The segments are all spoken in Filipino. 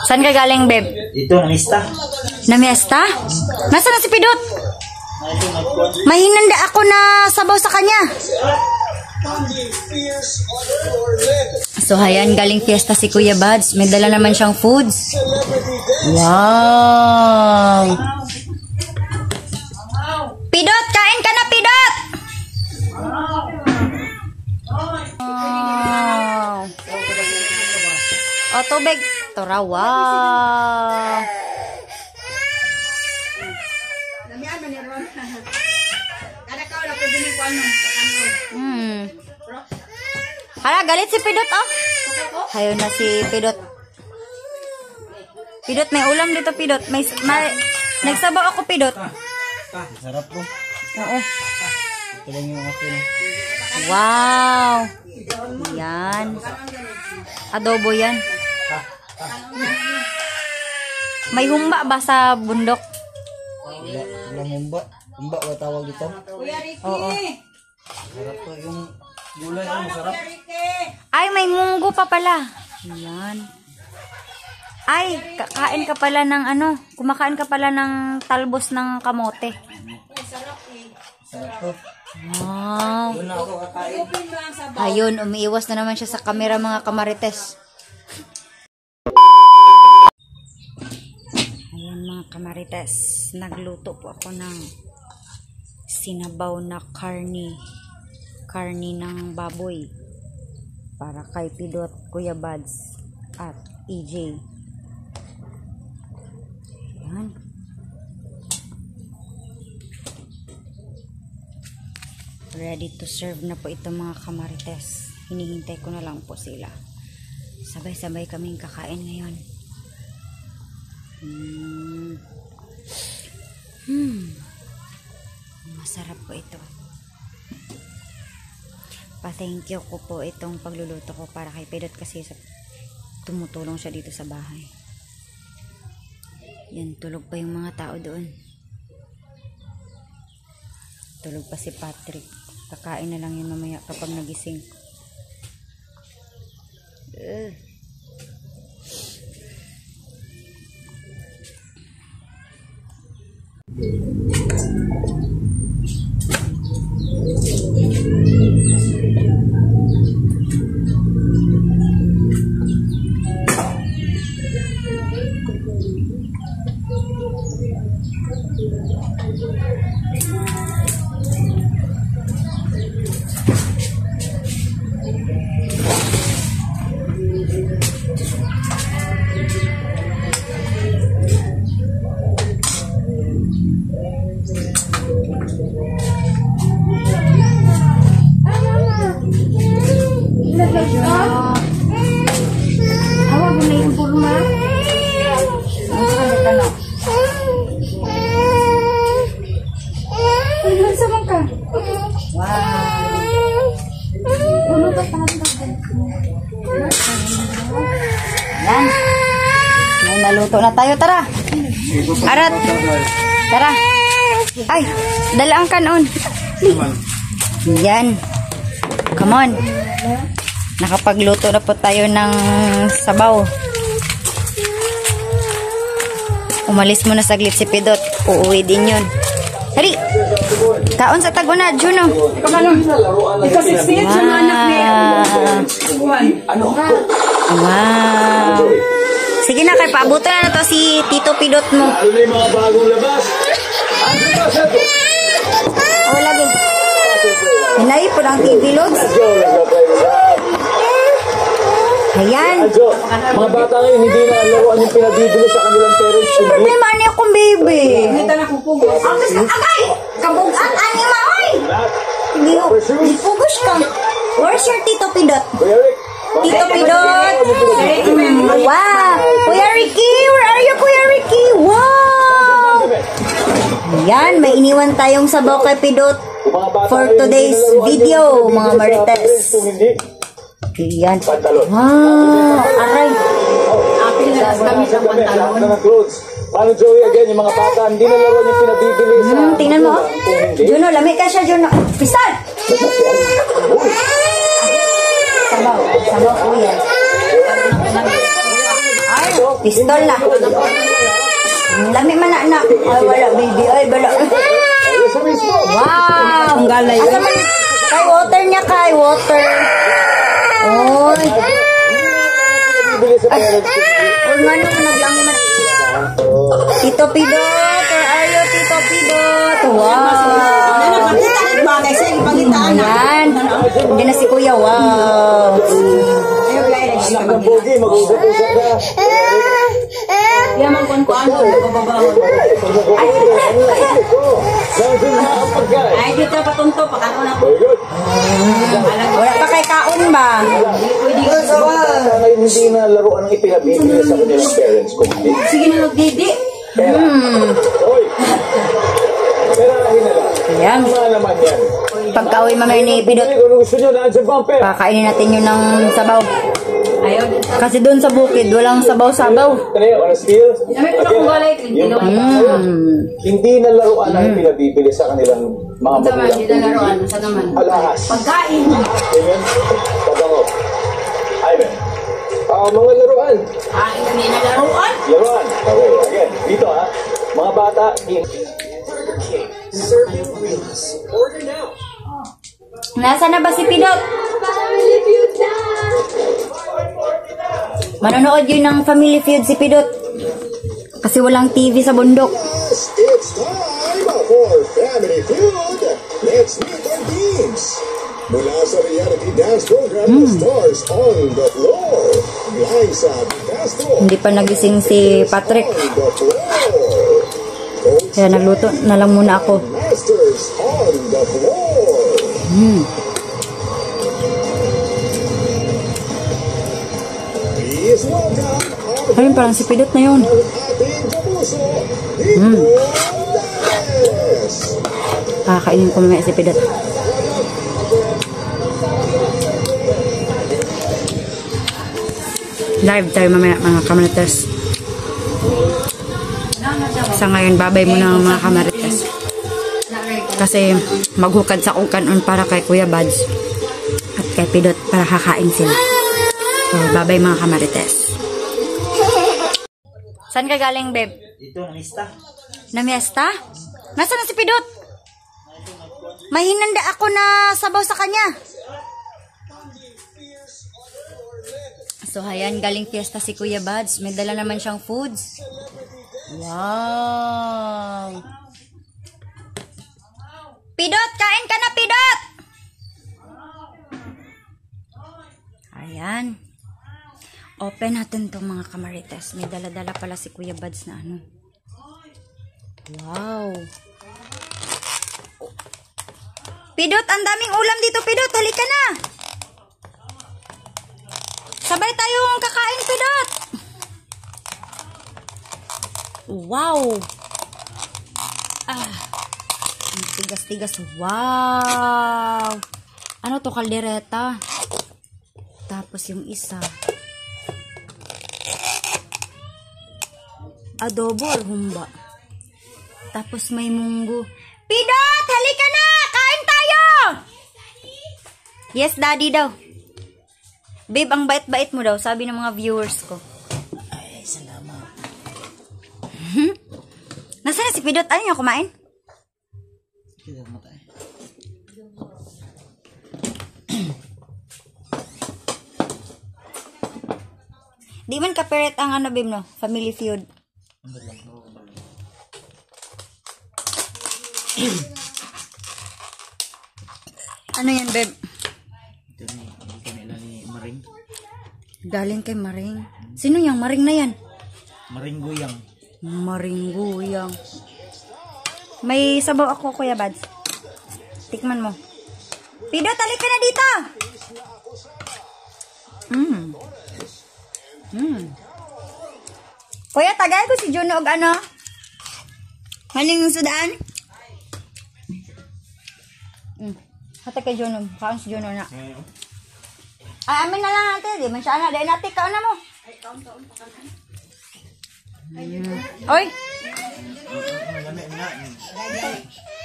Saan ka galing, Beb? Ito, namista. Namiesta? Nasaan na si Pidot? May hinanda ako na sabaw sa kanya. So, ayan, galing fiesta si Kuya Buds. May dala naman siyang foods. Wow! Pidot, kain ka na, Pidot! Wow! O, tubig. Tora, wow! Hala, galit si Pidot, oh. Hayo na si Pidot. Pidot, may ulam dito, Pidot. May nagsabaw ako, Pidot. Sarap po. Oo. Ito lang yung akin. Wow. Yan. Adobo yan. May humba ba sa bundok? Walang humba. Humba ba tawag dito? Oo. Sarap po yung gulay. Masarap. Ay, may munggo pa pala. Yan. Ay, kakain ka pala ng ano, kumakain ka pala ng talbos ng kamote. Sarap po. Wow. Doon na ako kakain. Ayun, umiiwas na naman siya sa kamera, mga kamarites. Ayan, mga kamarites. Nagluto po ako ng sinabaw na karni ng baboy para kay Pidot, Kuya Buds at EJ. Ayan. Ready to serve na po ito, mga kamarites. Hinihintay ko na lang po sila. Sabay-sabay kaming kakain ngayon. Masarap po ito. Pa-thank you ko po itong pagluluto ko para kay Pidot kasi tumutulong siya dito sa bahay. Yan, tulog pa yung mga tao doon. Tulog pa si Patrick. Kakain na lang yun mamaya kapag nagising. Yan. May naluto na tayo. Tara. Arat. Tara. Ay, dala ang kanon. Yan. Come on. Nakapagluto na po tayo ng sabaw. Umalis muna saglit si Pidot. Uuwi din yun. Hari. Kaon sa taguna, Juno. Wow. Sige na, kay paabutan na to si Tito Pidot mo. Ano na yung mga bagong labas? Wala din. Hinay po ng TV loads. Ayan. Mga bata ngayon, hindi na laruan yung pinabibili sa kanilang parents. May mani akong baby. Agay! Kabugat, ani maoy! Hindi pugos ka. Where's your Tito Pidot? Tito Pidot! Wow! Kuya Ricky! Where are you, Kuya Ricky? Wow! Ayan, may iniwan tayong sabaw kay Pidot for today's video, mga marites. Ayan. Wow! Aray! Kami sa pantalon. Paano, Joey, again, yung mga bata, hindi na laruan yung pinabibili sa... Tingnan mo. Juno, lamig ka siya, Juno. Pistal! Sabaw. Sabaw po yan. Ay, Pistol na. Lami man na anak. Ay, wala baby. Ay, wala. Ayun sa mismo. Wow! Ang galay. Asa man? Kay water niya, kay water. Oy. Bibili sa parents. Oy, man naman naglangi man. Tito Pidot. Where are you, Tito Pidot? Wow. Ayan. Hindi na si Kuya. Wow. Anak ng pogi, mag-usap-usap ka. Yaman kuan-kuan ko bababaw. Saan na ang pagkain? Ay dito patunto pakano na ko. Very good. Wala pa kay kaon ba? Sana hindi na laruan ang ipinabibili sa kanilang parents ko. Sige na magdidi. Hoy! Perahin na lang. Ayan. Tama naman yan. Pagka-uwi mamaya ni Pidot, Kung gusto nyo, nandyan pa ang pera. kakainin natin yun ng sabaw. Ayaw. Kasi doon sa bukid, walang sabaw-sabaw. Ano yun? On a steel? Dami ko na kung galay. Hindi na laruan ang pinabibili sa kanilang mga Sa man magulang. di na laruan sa naman. Alahas. Pagkain. Amen? Pabango. Amen. Mga laruan. Ah, hindi na laruan. Laruan. Okay, again. Dito ha. Mga bata. Nasaan na ba si Pidot? Manonood yun ng Family Feud si Pidot. Kasi walang TV sa bundok. It's time for Family Feud. Let's meet our teams. Mula sa reality dance program Stars on the Floor. Liza Castro Hindi pa nagising si Patrick. on the floor. Coach Kaya nagluto na lang muna ako. Masters on the floor. Please welcome Ayun, parang si Pidot na yun. ang ating kapuso, Nico Danes. Kakainin ko mamaya si Pidot. Live tayo mamaya mga kamarites. Sa ngayon, babay muna ang mga kamarites. Kasi maghukad sa kukanon para kay Kuya Bads at kay Pidot para kakain sila. So, babay mga kamarites. Saan ka galing, babe? Dito, namista. Namiesta? Nasaan na si Pidot? May hinanda ako na sabaw sa kanya. So, ayan, galing fiesta si Kuya Bads. May dala naman siyang foods. Wow! Pidot, kain ka na, Pidot! Ayan. Open natin itong mga kamarites. May dala-dala pala si Kuya Bads na ano. Wow! Pidot, ang daming ulam dito, Pidot. Halika na! Sabay tayong kakain, Pidot! Wow! Ah! Ang tigas-tigas. Wow! Ano to, kaldereta? Tapos yung isa. Adobo or humba. Tapos may munggo. Pidot! Halika na! Kain tayo! Yes, daddy daw. Babe, ang bait-bait mo daw, sabi ng mga viewers ko. Ay, salamat. Nasaan na si Pidot? Ayaw niyo kumain? Kita mo tayo. Di man kaparet ang ano, babe, no? Family Feud. Ano yan, babe? Ito ni, hindi kanila ni Maring. Galing kay Maring. Sino yung Maring na yan? Maring Guyang. Maring Guyang. May sabaw ako, Kuya Bads. Tikman mo. Pidot, halika na dito! Kuya, tagay ko si Juno og ano? Haling sudaan? Hata kay Juno. Kaon si Juno na. Ay, amin na lang natin. Di man siya na. Dahil natin, kaon na mo. Oy!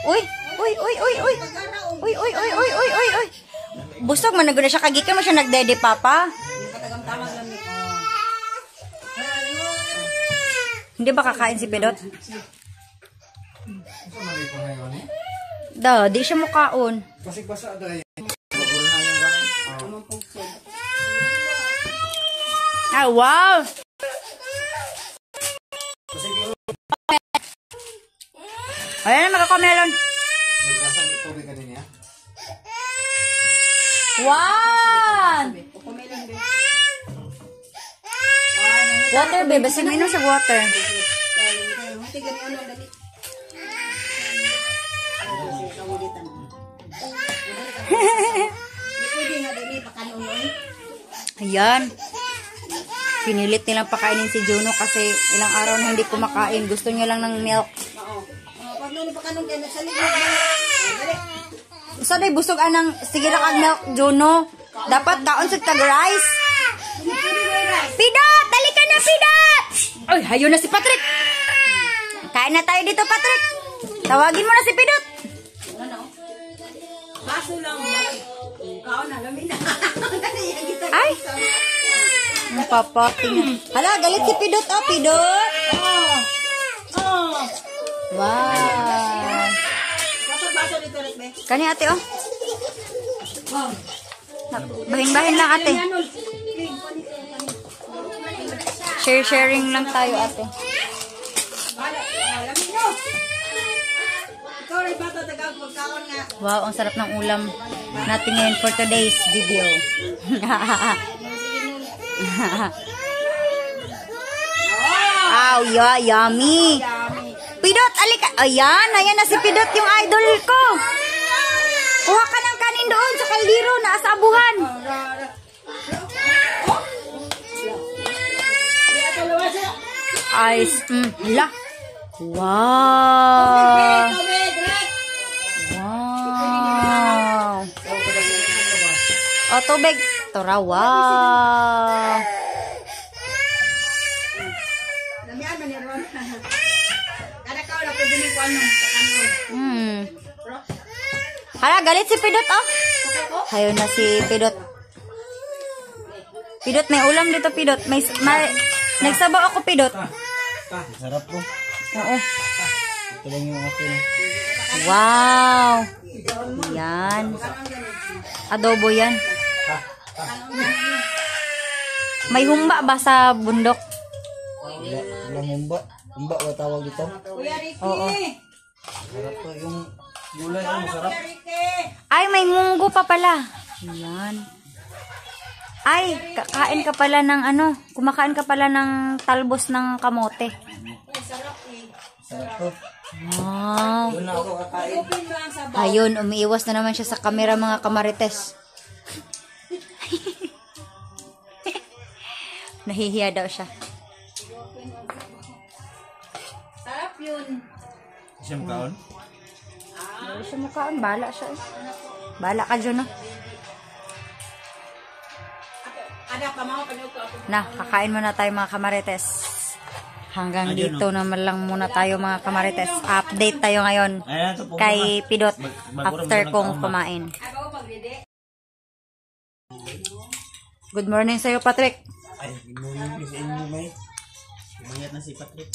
Uy! Uy! Uy! Uy! Uy! Uy! Uy! Uy! Uy! Uy! Uy! Uy! Busog man na siya. Kagikan mo siya nagdede, Papa. Hindi ba kakain si Pidot? Da, di siya mukaon. Basig-basa daw eh. Ah, wow! Ayan na, magkakamelon. Tubig ka din ya? One! Water, babe. Basta mainom siya water. Ayan. Pinilit nilang pakainin si Juno kasi ilang araw na hindi kumakain. Gusto niya lang ng milk. Gusto na busog anang sige na kang milk, Juno. Dapat kaon sa tag-rice. Pidot! Dali ka na, Pidot! Ay, hayo na si Patrick. Kain na tayo dito, Patrick. Tawagin mo na si Pidot. Baso lang. Kaon na, lamin na. Ay! Napapating. Hala, galit si Pidot. Oh, Pidot. Wow. Baso dito, Rekbe. Kani ate, oh. Bahin-bahin lang, ate. Sharing lang tayo, ate. Lamin mo. Ikaw rin bata, tagaw, pagkaon nga. Wow, ang sarap ng ulam natin ngayon for today's video. Wow, yeah, yummy. Pidot, alika. Ayan na si Pidot, yung idol ko. Kuha ka ng kanin doon sa kaldero na asabuhan. Ay, la. Wow. Wow. O, tubig. Tora, wow. Lamian man ni Ron. Kada ka wala pwede ni kuan nung kanon. Hala, galit si Pidot, oh. Hayo na si Pidot. Pidot, may ulam dito, Pidot. Nagsabaw ako, Pidot. Sarap po. Oo. Ito lang yung akin. Wow. Yan. Adobo yan. May humba ba sa bundok? Walang humba. Humba ba tawag dito? Kuya Ricky. Oo. Sarap po yung gulay. Masarap. Kuya Ricky. Ay, may munggo pa pala. Yan. Ay, kakain ka pala ng ano, kumakain ka pala ng talbos ng kamote. Sarap po. Wow. Doon na ako kakain. Ayun, umiiwas na naman siya sa kamera, mga kamarites. Nahihiya daw siya. Sarap yun. Siyam kaon? Wala siya mukhaan, bala siya. Bala ka dyan, no? Ada pa mga panuto ako. Na, kakain muna tayo, mga kamarites. Hanggang dito naman lang muna tayo, mga kamarites. Update tayo ngayon kay Pidot after kong kumain. Ako pagrede. Good morning sa'yo, Patrick. Ay, inuwi sa inyo may. Imayat na si Patrick.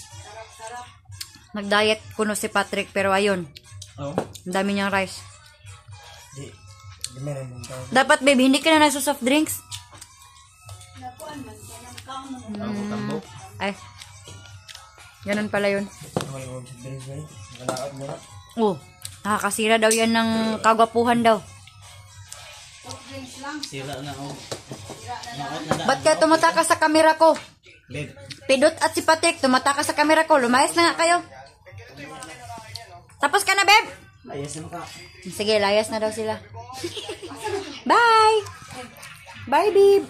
Nag-diet kuno si Patrick, pero ayun, Oo. ang dami niyang rice. Di meron mong tao. Dapat, babe, hindi ka na nagsusoft drinks. Ay, ganun pala yun. May mong drinks ba eh? Nakalaot mo na. Oh, nakakasira daw yan ng kagwapuhan daw. Sira na ako. Ba't ka tumatakas sa kamera ko? Lid. Pidot at si Patrick, tumatakas sa kamera ko. Lumayas na nga kayo. Tapos ka na, babe? Ayos na ka. Sige, layas na daw sila. Bye! Bye, babe!